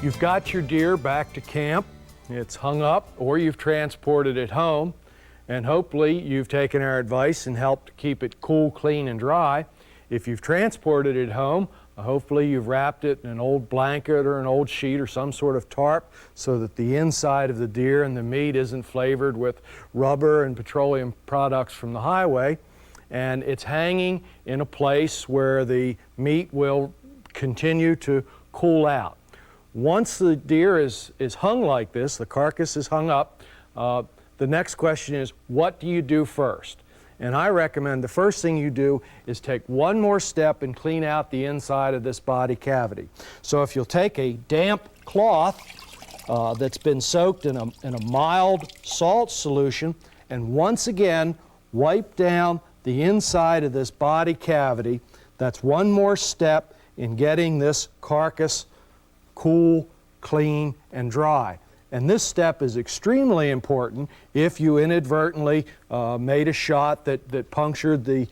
You've got your deer back to camp. It's hung up, or you've transported it home, and hopefully you've taken our advice and helped keep it cool, clean, and dry. If you've transported it home, hopefully you've wrapped it in an old blanket or an old sheet or some sort of tarp so that the inside of the deer and the meat isn't flavored with rubber and petroleum products from the highway, and it's hanging in a place where the meat will continue to cool out. Once the deer is hung like this, the carcass is hung up, the next question is, what do you do first? And I recommend the first thing you do is take one more step and clean out the inside of this body cavity. So if you'll take a damp cloth that's been soaked in a mild salt solution and once again wipe down the inside of this body cavity, that's one more step in getting this carcass cool, clean, and dry. And this step is extremely important if you inadvertently made a shot that punctured the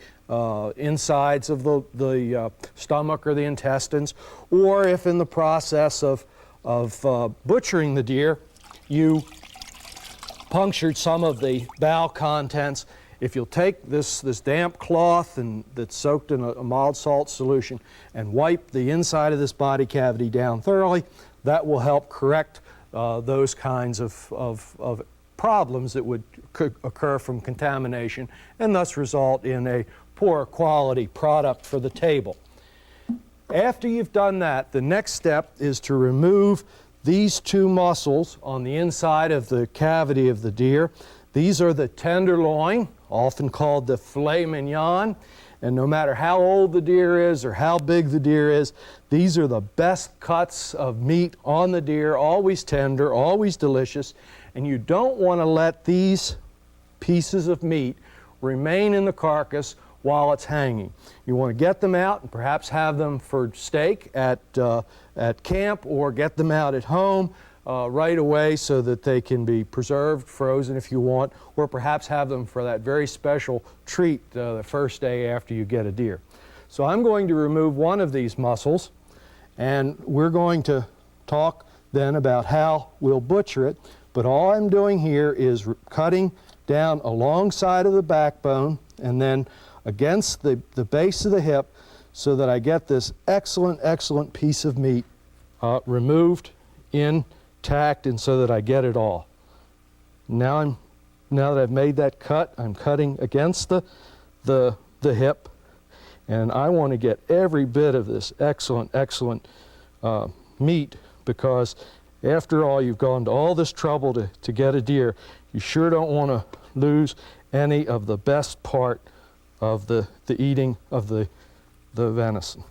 insides of the stomach or the intestines, or if in the process of butchering the deer you punctured some of the bowel contents. If you'll take this damp cloth that's soaked in a mild salt solution and wipe the inside of this body cavity down thoroughly, that will help correct those kinds of problems that could occur from contamination and thus result in a poor quality product for the table. After you've done that, the next step is to remove these two muscles on the inside of the cavity of the deer. These are the tenderloin, often called the filet mignon, and no matter how old the deer is or how big the deer is, these are the best cuts of meat on the deer, always tender, always delicious, and you don't want to let these pieces of meat remain in the carcass while it's hanging. You want to get them out and perhaps have them for steak at camp, or get them out at home right away so that they can be preserved, frozen if you want, or perhaps have them for that very special treat the first day after you get a deer. So I'm going to remove one of these muscles, and we're going to talk then about how we'll butcher it. But all I'm doing here is cutting down alongside of the backbone and then against the base of the hip so that I get this excellent, excellent piece of meat removed intact, and so that I get it all. Now that I've made that cut, I'm cutting against the hip, and I want to get every bit of this excellent, excellent meat, because after all, you've gone to all this trouble to get a deer. You sure don't want to lose any of the best part of the eating of the venison.